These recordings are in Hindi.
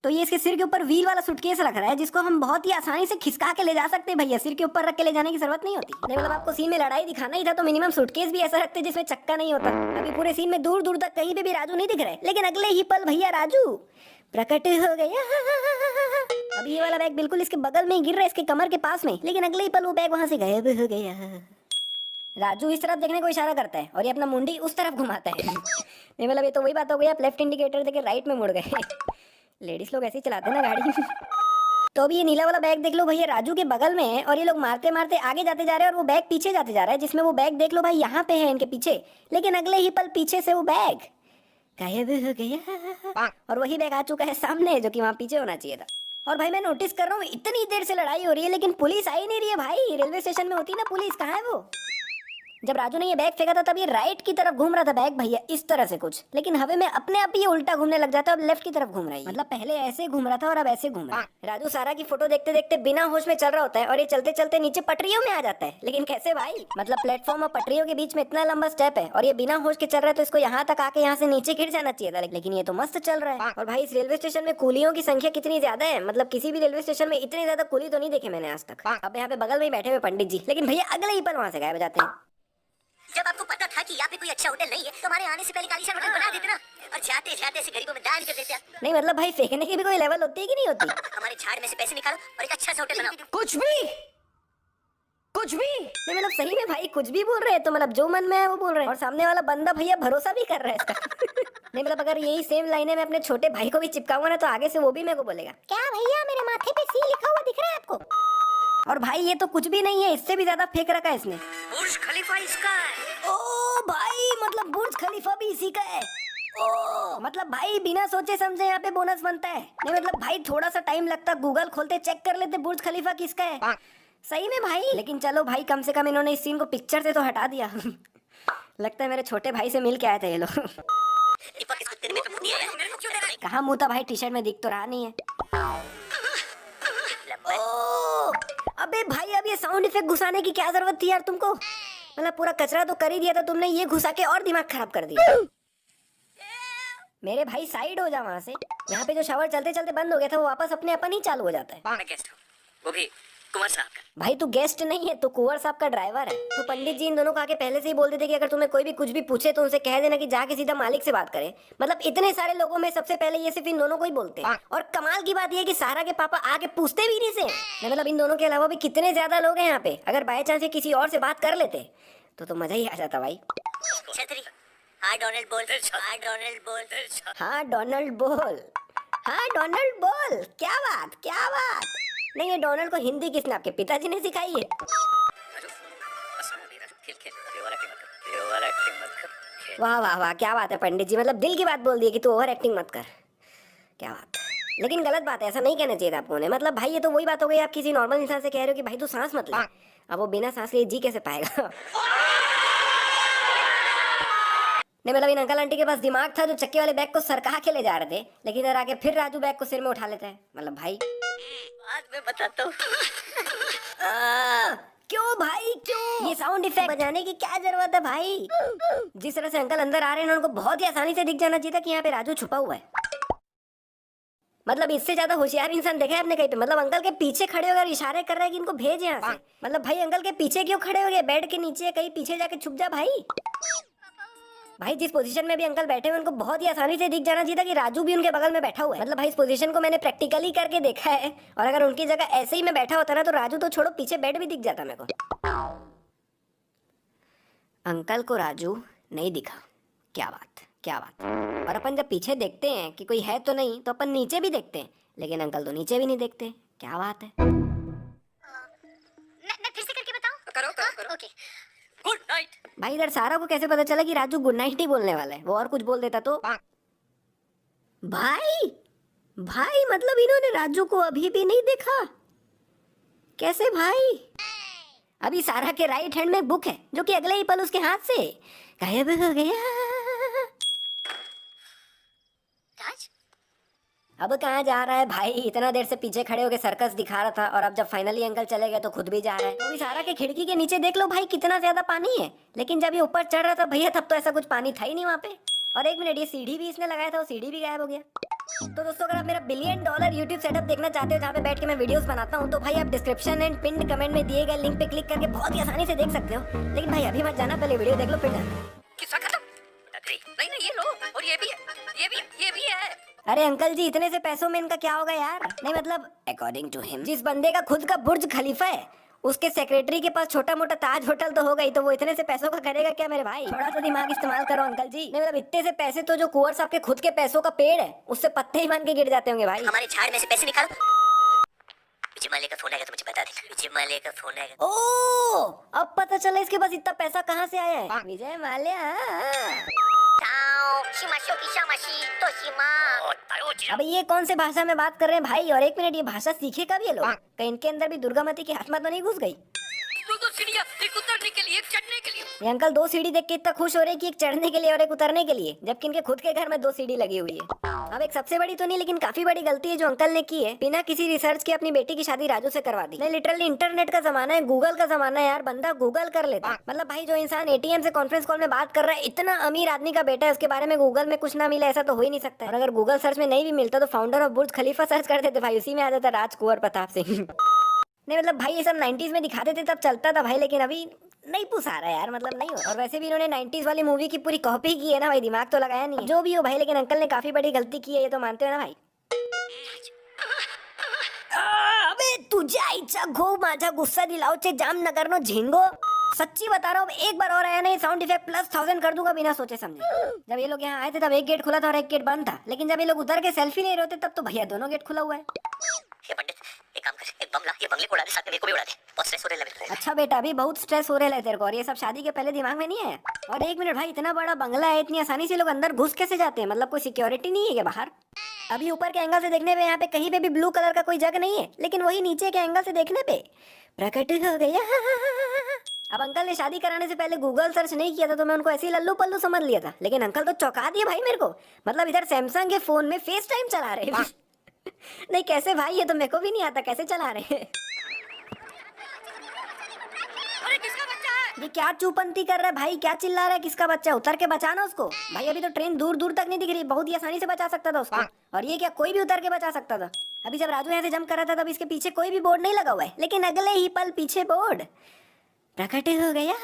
तो ये इसके सिर के ऊपर व्हील वाला सूटकेस रख रहा है जिसको हम बहुत ही आसानी से खिसका के ले जा सकते हैं भैया, सिर के ऊपर रख के ले जाने की जरूरत नहीं होती। नहीं मतलब आपको सीन में लड़ाई दिखाना ही था तो मिनिमम सूटकेस भी ऐसा रखते जिसमें चक्का नहीं होता। अभी पूरे सीन में दूर दूर तक कहीं पे भी राजू नहीं दिख रहे, लेकिन अगले ही पल भैया राजू प्रकट हो गया। अभी ये वाला बैग बिल्कुल इसके बगल में ही गिर रहा है, इसके कमर के पास में, लेकिन अगले ही पल वो बैग वहां से गायब हो गया। राजू इस तरफ देखने को इशारा करता है और ये अपना मुंडी उस तरफ घुमाता है। नहीं मतलब ये तो वही बात हो गई, आप लेफ्ट इंडिकेटर देके राइट में मुड़ गए। लेडीज लोग ऐसे ही चलाते हैं ना गाड़ी। तो अभी ये नीला वाला बैग देख लो भैया राजू के बगल में है और ये लोग मारते मारते आगे जाते जा रहे हैं और वो बैग पीछे जाते जा रहा है, जिसमें वो बैग देख लो भाई यहाँ पे है इनके पीछे, लेकिन अगले ही पल पीछे से वो बैग गायब हो गया और वही बैग आ चुका है सामने जो कि वहाँ पीछे होना चाहिए था। और भाई मैं नोटिस कर रहा हूँ इतनी देर से लड़ाई हो रही है लेकिन पुलिस आई नहीं रही है भाई। रेलवे स्टेशन में होती ना पुलिस, कहाँ है वो? जब राजू ने ये बैग फेंका था तब ये राइट की तरफ घूम रहा था बैग भैया इस तरह से कुछ, लेकिन हवे में अपने आप ही ये उल्टा घूमने लग जाता है, अब लेफ्ट की तरफ घूम रहा है। मतलब पहले ऐसे घूम रहा था और अब ऐसे घूम रहा है। राजू सारा की फोटो देखते देखते बिना होश में चल रहा होता है और ये चलते चलते नीचे पटरियों में आ जाता है। लेकिन कैसे भाई? मतलब प्लेटफॉर्म और पटरियों के बीच में इतना लंबा स्टेप है और ये बिना होश के चल रहा है तो इसको यहाँ तक आके यहाँ से नीचे गिर जाना चाहिए था, लेकिन ये तो मस्त चल रहा है। और भाई इस रेलवे स्टेशन में कुलियों की संख्या कितनी ज्यादा है, मतलब किसी भी रेलवे स्टेशन में इतने ज्यादा कुली तो नहीं देखे मैंने आज तक। अब यहाँ पे बगल में बैठे हुए पंडित जी, लेकिन भैया अगले ही पल वहाँ से गायब हो जाते हैं। जब आपको पता था कि यहाँ पे कोई अच्छा होटल नहीं है तो हमारे आने से पहले कालीशान होटल बना देते ना, और जाते जाते ऐसे गरीबों में दान कर देते। नहीं मतलब भाई फेंकने की भी कोई लेवल होती है कि नहीं होती? हमारे झाड़ में से पैसे निकालो और एक अच्छा सा होटल बनाओ। कुछ भी नहीं मतलब सही में भाई कुछ भी बोल रहे हैं तो मतलब जो मन में है वो बोल रहे हैं और सामने वाला बंदा भैया भरोसा भी कर रहा है इसका। नहीं मतलब अगर यही सेम लाइनें मैं अपने छोटे भाई को भी चिपकाऊंगा ना तो आगे से वो भी मेरे को बोलेगा, क्या भैया मेरे माथे पे सी लिखा हुआ दिख रहा है आपको? और भाई ये तो कुछ भी नहीं है, इससे भी ज्यादा फेंक रखा है इसने। बुर्ज खलीफा इसका है। ओ भाई मतलब बुर्ज खलीफा भी इसी का है। ओ मतलब भाई बिना सोचे समझे यहाँ पे बोनस बनता है। नहीं मतलब भाई थोड़ा सा टाइम लगता, गूगल खोलते चेक कर लेते बुर्ज खलीफा किसका है। सही में भाई, लेकिन चलो भाई कम से कम इन्होंने इस सीन को पिक्चर से तो हटा दिया। लगता है मेरे छोटे भाई से मिल के आए थे ये लोग। कहाँ मुँह था भाई, टी शर्ट में दिख तो रहा नहीं है। अबे भाई अब ये साउंड इफेक्ट घुसाने की क्या जरूरत थी यार तुमको? मतलब पूरा कचरा तो कर ही दिया था तुमने, ये घुसा के और दिमाग खराब कर दिया। मेरे भाई साइड हो जा वहाँ से। यहाँ पे जो शावर चलते चलते बंद हो गया था वो वापस अपने अपन ही चालू हो जाता है। मैं गेस्ट हूँ, वो भी कुंवर साहब का। भाई तू गेस्ट नहीं है, तू कुंवर साहब का ड्राइवर है। तो पंडित जी इन दोनों को आके पहले से ही बोलते थे कि अगर तुम्हें कोई भी कुछ भी पूछे तो उनसे कह देना कि जाके सीधा मालिक से बात करे। मतलब इतने सारे लोगों में सबसे पहले ये सिर्फ इन दोनों को ही बोलते हैं। और कमाल की बात ये है कि सारा के पापा आके पूछते भी नहीं से। मतलब इन दोनों के अलावा भी कितने ज्यादा लोग हैं यहाँ पे, अगर बाय चांस ये किसी और से बात कर लेते तो मजा ही आ जाता भाई। छतरी, हाँ डोनाल्ड बोल, हाँ डोनाल्ड बोल, हाँ डोनाल्ड बोल, हाँ डोनाल्ड बोल। क्या बात क्या बात। नहीं ये डोनाल्ड को हिंदी किसने, आपके पिताजी ने सिखाई है? वाह वाह वाह क्या बात है पंडित जी, मतलब दिल की बात बोल दी कि तू ओवर एक्टिंग मत कर। क्या बात, लेकिन गलत बात है, ऐसा नहीं कहना चाहिए था आपको ने। मतलब भाई ये तो वही बात हो गई, आप किसी नॉर्मल इंसान से कह रहे हो कि भाई तू सांस मत ले। अब वो बिना सांस लिए जी कैसे पाएगा? नहीं मतलब इन अंकल आंटी के पास दिमाग था जो चक्के वाले बैग को सरका के ले जा रहे थे, लेकिन इधर आके फिर राजू बैग को सिर में उठा लेता है। मतलब भाई आज मैं बताता हूँ। क्यों भाई क्यों ये साउंड इफेक्ट बजाने की क्या जरूरत है भाई? जिस तरह से अंकल अंदर आ रहे हैं उनको बहुत ही आसानी से दिख जाना चाहिए था कि यहाँ पे राजू छुपा हुआ है। मतलब इससे ज्यादा होशियार इंसान देखा है आपने कहीं पे? मतलब अंकल के पीछे खड़े होकर इशारे कर रहे हैं कि इनको भेज यहाँ से। मतलब भाई अंकल के पीछे क्यों खड़े हो गए? बेड के नीचे कहीं पीछे जाके छुप जा भाई। भाई जिस पोजीशन में भी अंकल बैठे हुए उनको बहुत ही आसानी से दिख जाना चाहिए था कि राजू भी उनके बगल में बैठा हुआ है। मतलब भाई इस पोजीशन को मैंने प्रैक्टिकली करके देखा है और अगर उनकी जगह ऐसे ही मैं बैठा होता ना तो राजू तो छोड़ो पीछे बेड भी दिख जाता मेरे को। अंकल को राजू नहीं दिखा, क्या बात क्या बात। और अपन जब पीछे देखते हैं कि कोई है तो नहीं तो अपन नीचे भी देखते हैं, लेकिन अंकल तो नीचे भी नहीं देखते। क्या बात है? मैं फिर से करके बताऊं? करो। ओके। Good night. भाई इधर सारा को कैसे पता चला कि राजू गुड नाइट ही बोलने वाला है? वो और कुछ बोल देता तो। भाई मतलब इन्होंने राजू को अभी भी नहीं देखा? कैसे भाई? अभी सारा के राइट हैंड में बुक है जो कि अगले ही पल उसके हाथ से गायब हो गया। राज अब कहाँ जा रहा है भाई? इतना देर से पीछे खड़े होकर सर्कस दिखा रहा था और अब जब फाइनली अंकल चले गए तो खुद भी जा रहा है। तो अभी सारा के खिड़की के नीचे देख लो भाई कितना ज्यादा पानी है, लेकिन जब ये ऊपर चढ़ रहा था भैया तब तो ऐसा कुछ पानी था ही नहीं वहाँ पे। और एक मिनट, ये सीढ़ी भी इसने लगाया था, वो सीढ़ी भी गायब हो गया। तो दोस्तों अगर आप मेरा $1 बिलियन यूट्यूब सेटअप देखना चाहते हो जहाँ पे बैठ के मैं वीडियोस बनाता हूँ तो भाई आप डिस्क्रिप्शन एंड पिन कमेंट में दिए गए लिंक पे क्लिक करके बहुत ही आसानी से देख सकते हो। लेकिन भाई अभी मत जाना, पहले वीडियो देख लो फिर जाना। किस्सा खत्म। नहीं नहीं, ये लो, और ये भी है, ये भी है। अरे अंकल जी इतने से पैसों में इनका क्या होगा यार। नहीं मतलब अकॉर्डिंग टू हिम जिस बंदे का खुद का बुर्ज खलीफा है उसके सेक्रेटरी के पास छोटा मोटा ताज होटल तो होगा ही, तो वो इतने से पैसों का करेगा क्या मेरे भाई। थोड़ा सा दिमाग इस्तेमाल करो अंकल जी। नहीं मतलब इतने से पैसे तो जो कुंवर साहब के खुद के पैसों का पेड़ है उससे पत्ते ही बन के गिर जाते होंगे भाई। हमारे झाड़ में से पैसे निकालो। विजय माल्या का फोन आएगा तो मुझे बता देना। विजय माल्या का फोन आएगा। ओ अब पता चला इसके पास इतना पैसा कहाँ से आया है। विजय माल्या। अबे ये कौन से भाषा में बात कर रहे हैं भाई, और एक मिनट ये भाषा सीखे कब ये लोग। कहीं इनके अंदर भी दुर्गा माता की आत्मा तो नहीं घुस गई। दो सीढ़ियां, एक उतरने के लिए, एक चढ़ने के लिए। ये अंकल 2 सीढ़ी देख के इतना खुश हो रहे हैं कि एक चढ़ने के लिए और एक उतरने के लिए, जबकि इनके खुद के घर में 2 सीढ़ी लगी हुई है। अब एक सबसे बड़ी तो नहीं लेकिन काफी बड़ी गलती है जो अंकल ने की है, बिना किसी रिसर्च के अपनी बेटी की शादी राजू से करवा दी। नहीं लिटरली इंटरनेट का जमाना है, गूगल का जमाना है यार, बंदा गूगल कर लेता। मतलब भाई जो इंसान एटीएम से कॉन्फ्रेंस कॉल में बात कर रहा है, इतना अमीर आदमी का बेटा है, उसके बारे में गूगल में कुछ ना मिले ऐसा तो हो ही नहीं सकता। और अगर गूगल सर्च में नहीं भी मिलता तो founder of Burj Khalifa search कर देते भाई, उसी में आ जाता राज कुंवर प्रताप सिंह। नहीं मतलब भाई ये सब 90s में दिखाते थे तब चलता था भाई, लेकिन अभी नहीं पुसा रहा यार, मतलब नहीं हो। और वैसे भी इन्होंने 90s वाली मूवी की पूरी कॉपी की है ना भाई, दिमाग तो लगाया नहीं। जो भी हो भाई, लेकिन अंकल ने काफी बड़ी गलती की है, ये तो मानते हो ना भाई। अबे तुझ्या आईचा घो माझा गुस्सा दिलाओचे जामनगर नो झिंगो। सच्ची बता रहा हूँ, एक बार और आया नहीं साउंड इफेक्ट प्लस 1000 कर दूंगा बिना सोचे समझे। जब ये लोग यहाँ आए थे तब एक गेट खुला था और एक गेट बंद था, लेकिन जब ये लोग उतर के सेल्फी ले रहे होते तब तो भैया दोनों गेट खुला हुआ है। ये पंडित एक काम कर, एक बंगला, ये बंगले को उड़ा दे, साथ में मेरे को भी उड़ा दे, बहुत स्ट्रेस हो रहा है। अच्छा बेटा अभी बहुत स्ट्रेस हो रहा है तेरे को, और ये सब शादी के पहले दिमाग में नहीं आया। और एक मिनट भाई, इतना बड़ा बंगला है, इतनी आसानी से लोग अंदर घुस कैसे जाते हैं, मतलब कोई सिक्योरिटी नहीं है क्या बाहर। अभी ऊपर के एंगल से देखने पे यहाँ पे कहीं पे भी ब्लू कलर का कोई जग नहीं है, लेकिन वही नीचे के एंगल से देखने पे प्रकट हो गया। अब अंकल ने शादी कराने से पहले गूगल सर्च नहीं किया था तो मैं उनको ऐसे ही लल्लू पल्लू समझ लिया था, लेकिन अंकल तो चौंका दिए भाई मेरे को। मतलब इधर सैमसंग के फोन में फेस टाइम चला रहे हैं। नहीं कैसे भाई, ये तो मेरे को भी नहीं आता कैसे चला रहे हैं। अरे किसका बच्चा है? ये क्या चूपंती कर रहा है भाई, क्या चिल्ला रहा है, किसका बच्चा, उतर के बचाना उसको भाई। अभी तो ट्रेन दूर दूर तक नहीं दिख रही, बहुत ही आसानी से बचा सकता था उसको। और ये क्या कोई भी उतर के बचा सकता था। अभी जब राजू यहाँ से जंप कर रहा था तब इसके पीछे कोई भी बोर्ड नहीं लगा हुआ है, लेकिन अगले ही पल पीछे बोर्ड प्रकट हो गया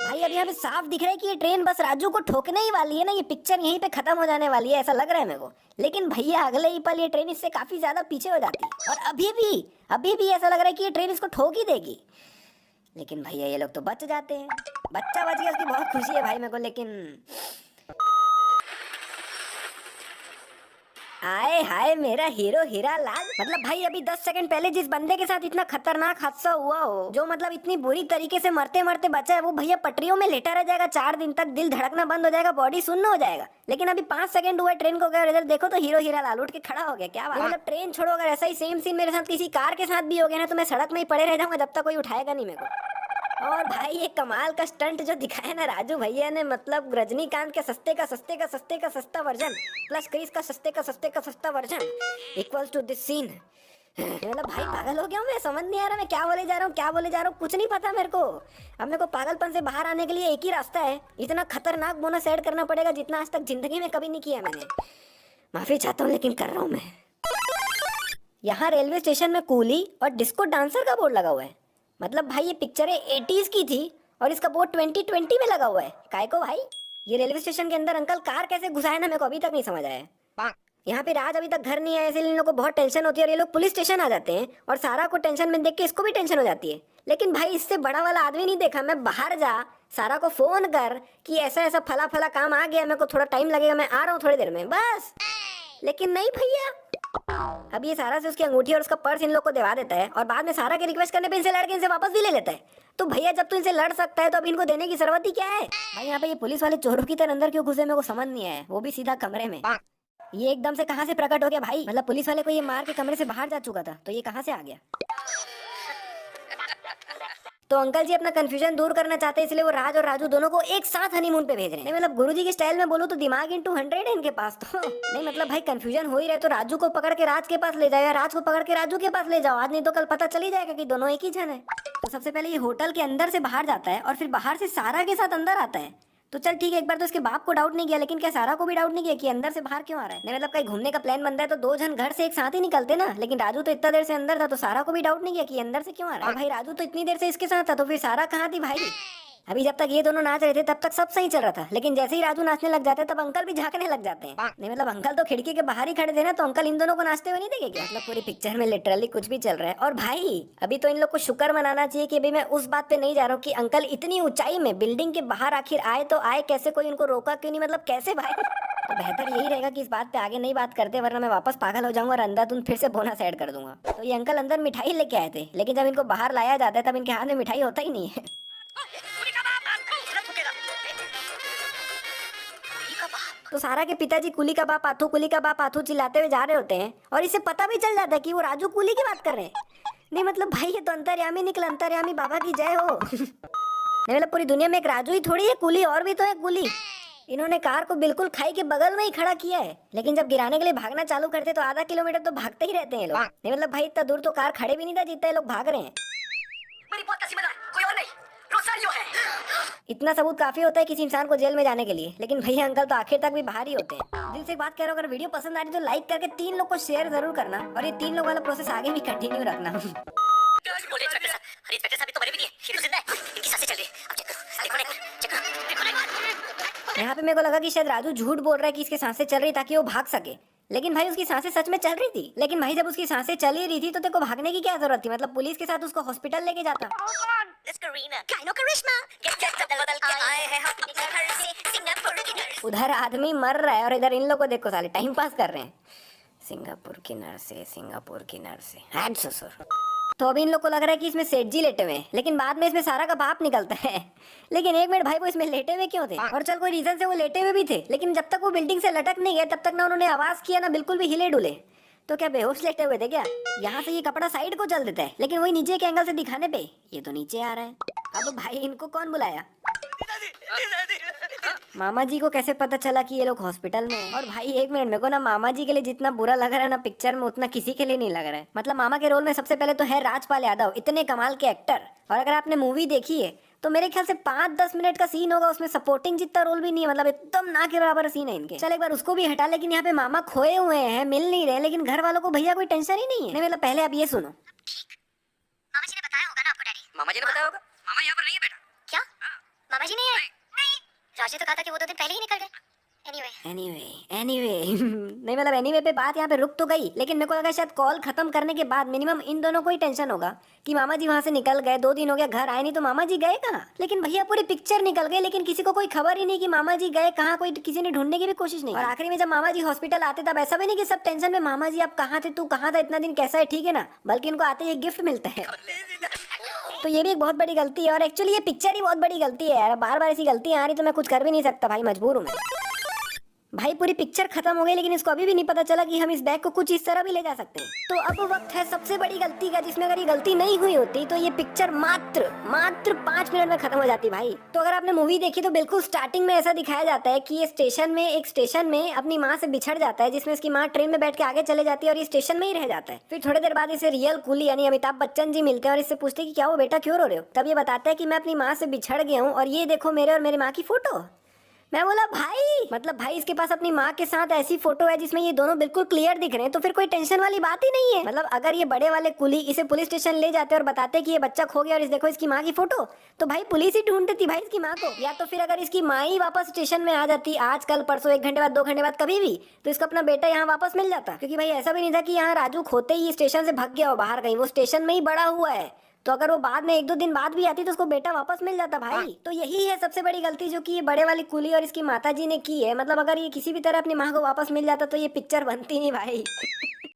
भाई। अब यहाँ पे साफ दिख रहा है कि ये ट्रेन बस राजू को ठोकने ही वाली है ना, ये पिक्चर यहीं पे खत्म हो जाने वाली है ऐसा लग रहा है मेरे को। लेकिन भैया अगले ही पल ये ट्रेन इससे काफी ज्यादा पीछे हो जाती है, और अभी भी ऐसा लग रहा है कि ये ट्रेन इसको ठोक ही देगी। लेकिन भैया ये लोग तो बच जाते हैं, बच्चा बच गया उसकी बहुत खुशी है भाई मेरे को। लेकिन आए हाय मेरा हीरो हीरा लाल, मतलब भाई अभी 10 सेकंड पहले जिस बंदे के साथ इतना खतरनाक हादसा हुआ हो, जो मतलब इतनी बुरी तरीके से मरते मरते बचा है, वो भैया पटरियों में लेटा रह जाएगा 4 दिन तक, दिल धड़कना बंद हो जाएगा, बॉडी सुन्न हो जाएगा। लेकिन अभी 5 सेकंड हुआ ट्रेन को गया, इधर देखो तो हीरो हीरा लाल उठ के खड़ा हो गया। क्या बात, मतलब ट्रेन छोड़ो, अगर ऐसा ही सेम सीन मेरे साथ किसी कार के साथ भी हो गया ना तो मैं सड़क में ही पड़े रह जाऊंगा जब तक कोई उठाएगा नहीं मेरे को। और भाई ये कमाल का स्टंट जो दिखाया ना राजू भैया ने, मतलब रजनीकांत के सस्ते का सस्ता वर्जन प्लस क्रिस का सस्ते का सस्ता version equals to this scene. मतलब भाई पागल हो गया हूँ मैं, समझ नहीं आ रहा मैं क्या बोले जा रहा हूँ, कुछ नहीं पता मेरे को। अब मेरे को पागलपन से बाहर आने के लिए एक ही रास्ता है, इतना खतरनाक बोनस ऐड करना पड़ेगा जितना आज तक जिंदगी में कभी नहीं किया मैंने। माफी चाहता हूँ लेकिन कर रहा हूँ मैं। यहाँ रेलवे स्टेशन में कूली और डिस्को डांसर का बोर्ड लगा हुआ है। मतलब भाई ये पिक्चर 80s की थी और इसका बोर्ड 2020 में लगा हुआ है। काय को भाई, ये रेलवे स्टेशन के अंदर अंकल कार कैसे घुसाया ना मेरे को अभी तक नहीं समझ आया। यहाँ पे राज अभी तक घर नहीं आया, इसलिए इन लोगों को बहुत टेंशन होती है और ये लोग पुलिस स्टेशन आ जाते हैं और सारा को टेंशन में देख के इसको भी टेंशन हो जाती है। लेकिन भाई इससे बड़ा वाला आदमी नहीं देखा मैं, बाहर जा सारा को फोन कर कि ऐसा ऐसा फला फला काम आ गया, मेरे को थोड़ा टाइम लगेगा, मैं आ रहा हूँ थोड़ी देर में बस। लेकिन नहीं भैया, अब ये सारा से उसकी अंगूठी और उसका पर्स इन लोग को दिवा देता है और बाद में सारा के रिक्वेस्ट करने पे इनसे लड़के इनसे वापस भी ले लेता है। तो भैया जब तू इनसे लड़ सकता है तो अब इनको देने की जरूरत ही क्या है भाई। यहाँ पे ये पुलिस वाले चोरों की तरह अंदर क्यों घुसे मेरे को समझ नहीं आया, वो भी सीधा कमरे में। ये एकदम से कहाँ से प्रकट हो गया भाई, मतलब पुलिस वाले को ये मार के कमरे से बाहर जा चुका था तो ये कहाँ से आ गया। तो अंकल जी अपना कंफ्यूजन दूर करना चाहते हैं, इसलिए वो राज और राजू दोनों को एक साथ हनीमून पे भेज रहे हैं। मतलब गुरुजी की स्टाइल में बोलूं तो दिमाग इन 200 है इनके पास तो। नहीं मतलब भाई कंफ्यूजन हो ही रहे तो राजू को पकड़ के राज के पास ले जाओ या राज को पकड़ के राजू के पास ले जाओ, आज नहीं तो कल पता चल ही जाएगा कि दोनों एक ही जन है। तो सबसे पहले ये होटल के अंदर से बाहर जाता है और फिर बाहर से सारा के साथ अंदर आता है। तो चल ठीक है, एक बार तो इसके बाप को डाउट नहीं किया, लेकिन क्या सारा को भी डाउट नहीं किया कि अंदर से बाहर क्यों आ रहा है? नहीं मतलब कहीं घूमने का प्लान बनता है तो दो जन घर से एक साथ ही निकलते ना, लेकिन राजू तो इतना देर से अंदर था, तो सारा को भी डाउट नहीं किया कि अंदर से क्यों आ रहा है? और भाई राजू तो इतनी देर से इसके साथ था, तो फिर सारा कहाँ थी भाई? अभी जब तक ये दोनों नाच रहे थे तब तक सब सही चल रहा था, लेकिन जैसे ही राजू नाचने लग जाते तब अंकल भी झांकने लग जाते हैं। नहीं मतलब अंकल तो खिड़की के बाहर ही खड़े थे ना, तो अंकल इन दोनों को नाचते हुए नहीं देखे क्या? मतलब पूरी पिक्चर में लिटरली कुछ भी चल रहा है। और भाई अभी तो इन लोग को शुक्र मनाना चाहिए कि अभी मैं उस बात पे नहीं जा रहा हूँ कि अंकल इतनी ऊंचाई में बिल्डिंग के बाहर आखिर आए तो आए कैसे, कोई उनको रोका क्यों नहीं, मतलब कैसे भाई? तो बेहतर यही रहेगा कि इस बात पे आगे नहीं बात करते, वरना मैं वापस पागल हो जाऊंगा और अंधाधुंध फिर से बोना ऐड कर दूंगा। तो ये अंकल अंदर मिठाई लेके आए थे, लेकिन जब इनको बाहर लाया जाता है तब इनके हाथ में मिठाई होता ही नहीं है। तो सारा के पिताजी कुली का बाप आथू चिल्लाते हुए जा रहे होते हैं, और इसे पता भी चल जाता है कि वो राजू कुली की बात कर रहे हैं। नहीं मतलब भाई ये तो अंतर्यामी निकला, अंतर्यामी बाबा की जय हो। नहीं मतलब पूरी दुनिया में एक राजू ही थोड़ी है कुली, और भी तो है कुली। इन्होंने कार को बिल्कुल खाई के बगल में ही खड़ा किया है, लेकिन जब गिराने के लिए भागना चालू करते तो आधा किलोमीटर तो भागते ही रहते हैं लोग। नहीं मतलब भाई इतना दूर तो कार खड़े भी नहीं था जितना ये लोग भाग रहे हैं। मेरी बहुत कसी मना, कोई और नहीं, रोसारियो है। इतना सबूत काफी होता है किसी इंसान को जेल में जाने के लिए, लेकिन भैया अंकल तो आखिर तक भी बाहर ही होते हैं। दिल से एक बात कह रहा हूँ, अगर वीडियो पसंद आ रही तो लाइक करके 3 लोग को शेयर जरूर करना, और ये 3 लोग वाला प्रोसेस आगे भी कंटिन्यू रखना। बोले इंस्पेक्टर साहब, अरे इंस्पेक्टर साहब तो मरे भी नहीं है, ये तो जिंदा है, इनकी सांसें चल रही है। अब चेक करो, देखो ना, चेक करो, देखो ना। यहाँ पे मेरे को लगा कि शायद राजू झूठ बोल रहा है कि इसके सांसें चल रही ताकि वो भाग सके, लेकिन भाई उसकी सांसें सच में चल रही थी। लेकिन भाई जब उसकी सांसें चल ही रही थी तो तेरे को भागने की क्या जरूरत थी? मतलब पुलिस के साथ उसको हॉस्पिटल लेके जाता। उधर आदमी मर रहा है और इधर इन लोग को देखो साले टाइम पास कर रहे हैं। सिंगापुर की नर्से, सिंगापुर की नर्से, हैड ससुर। तो अभी इन लोग को लग रहा है कि इसमें सेठ जी लेटे हुए हैं, लेकिन बाद में इसमें सारा का बाप निकलता है। लेकिन एक मिनट भाई, वो इसमें लेटे हुए क्यों थे? और चल कोई रीजन से वो लेटे हुए भी थे, लेकिन जब तक वो बिल्डिंग से लटक नहीं गए तब तक ना उन्होंने आवाज किया ना बिल्कुल भी हिले डुले। तो क्या बेहोश लेटे हुए थे क्या? यहाँ से ये कपड़ा साइड को चल देता है, लेकिन वही नीचे के एंगल से दिखाने पे ये तो नीचे आ रहा है। अब भाई इनको कौन बुलाया? मामा जी को कैसे पता चला कि ये लोग हॉस्पिटल में हैं? और भाई एक मिनट, मेरे को ना मामा जी के लिए जितना बुरा लग रहा है ना पिक्चर में, उतना किसी के लिए नहीं लग रहा है। मतलब मामा के रोल में सबसे पहले तो है राजपाल यादव, इतने कमाल के एक्टर। और अगर आपने मूवी देखी है तो मेरे ख्याल से 5-10 मिनट का सीन होगा, उसमें सपोर्टिंग जितना रोल भी नहीं है, मतलब एकदम ना के बराबर सीन है इनके। चल एक बार उसको भी हटा, लेकिन यहाँ पे मामा खोए हुए हैं, मिल नहीं रहे, लेकिन घर वालों को भैया कोई टेंशन ही नहीं है। नहीं मतलब पहले आप ये सुनो। मामा जी ने बताया होगा ना आपको डैडी? मामा जी ने बताया होगा। मामा यहाँ पर नहीं है बेटा। क्या? मामा जी नहीं आए? नहीं। राज ने तो कहा था कि वो 2 दिन पहले ही निकल गए। एनीवे नहीं मतलब एनीवे पे बात यहाँ पे रुक तो गई, लेकिन मेरे को लगा शायद कॉल खत्म करने के बाद मिनिमम इन दोनों को ही टेंशन होगा कि मामा जी वहाँ से निकल गए, 2 दिन हो गया घर आए नहीं, तो मामा जी गए कहाँ? लेकिन भैया पूरी पिक्चर निकल गए, लेकिन किसी को कोई खबर ही नहीं कि मामा जी गए कहाँ, कोई किसी ने ढूंढने की भी कोशिश नहीं। और आखिरी में जब मामा जी हॉस्पिटल आते तब ऐसा भी नहीं कि सब टेंशन में मामा जी आप कहाँ थे, तू कहाँ था इतना दिन, कैसा है, ठीक है ना, बल्कि इनको आते ही एक गिफ्ट मिलता है। तो ये भी एक बहुत बड़ी गलती है, और एक्चुअली ये पिक्चर ही बहुत बड़ी गलती है यार। बार बार ऐसी गलतियां आ रही तो मैं कुछ कर भी नहीं सकता भाई, मजबूर हूँ मैं। भाई पूरी पिक्चर खत्म हो गई, लेकिन इसको अभी भी नहीं पता चला कि हम इस बैग को कुछ इस तरह भी ले जा सकते हैं। तो अब वक्त है सबसे बड़ी गलती का, जिसमें अगर ये गलती नहीं हुई होती तो ये पिक्चर मात्र 5 मिनट में खत्म हो जाती भाई। तो अगर आपने मूवी देखी तो बिल्कुल स्टार्टिंग में ऐसा दिखाया जाता है कि ये एक स्टेशन में अपनी माँ से बिछड़ जाता है, जिसमें इसकी माँ ट्रेन में बैठ के आगे चले जाती है और ये स्टेशन में ही रह जाता है। फिर थोड़ी देर बाद इसे रियल कुली यानी अमिताभ बच्चन जी मिलते हैं और इससे पूछते हैं कि क्या वो बेटा क्यों रो रहे हो? तब ये बताता है कि मैं अपनी माँ से बिछड़ गया हूँ और ये देखो मेरे और मेरी माँ की फोटो। मैं बोला भाई, मतलब भाई इसके पास अपनी माँ के साथ ऐसी फोटो है जिसमें ये दोनों बिल्कुल क्लियर दिख रहे हैं, तो फिर कोई टेंशन वाली बात ही नहीं है। मतलब अगर ये बड़े वाले कुली इसे पुलिस स्टेशन ले जाते और बताते कि ये बच्चा खो गया और इस देखो इसकी माँ की फोटो, तो भाई पुलिस ही ढूंढती थी भाई इसकी माँ को। या तो फिर अगर इसकी माँ ही वापस स्टेशन में आ जाती आज कल परसों, 1 घंटे बाद 2 घंटे बाद कभी भी, तो इसको अपना बेटा यहाँ वापस मिल जाता। क्योंकि भाई ऐसा भी नहीं था कि यहाँ राजू खोते ही स्टेशन से भाग गया हो बाहर कहीं, वो स्टेशन में ही बड़ा हुआ है। तो अगर वो बाद में 1-2 दिन बाद भी आती तो उसको बेटा वापस मिल जाता भाई। तो यही है सबसे बड़ी गलती जो कि ये बड़े वाली कुली और इसकी माता जी ने की है। मतलब अगर ये किसी भी तरह अपनी माँ को वापस मिल जाता तो ये पिक्चर बनती नहीं भाई।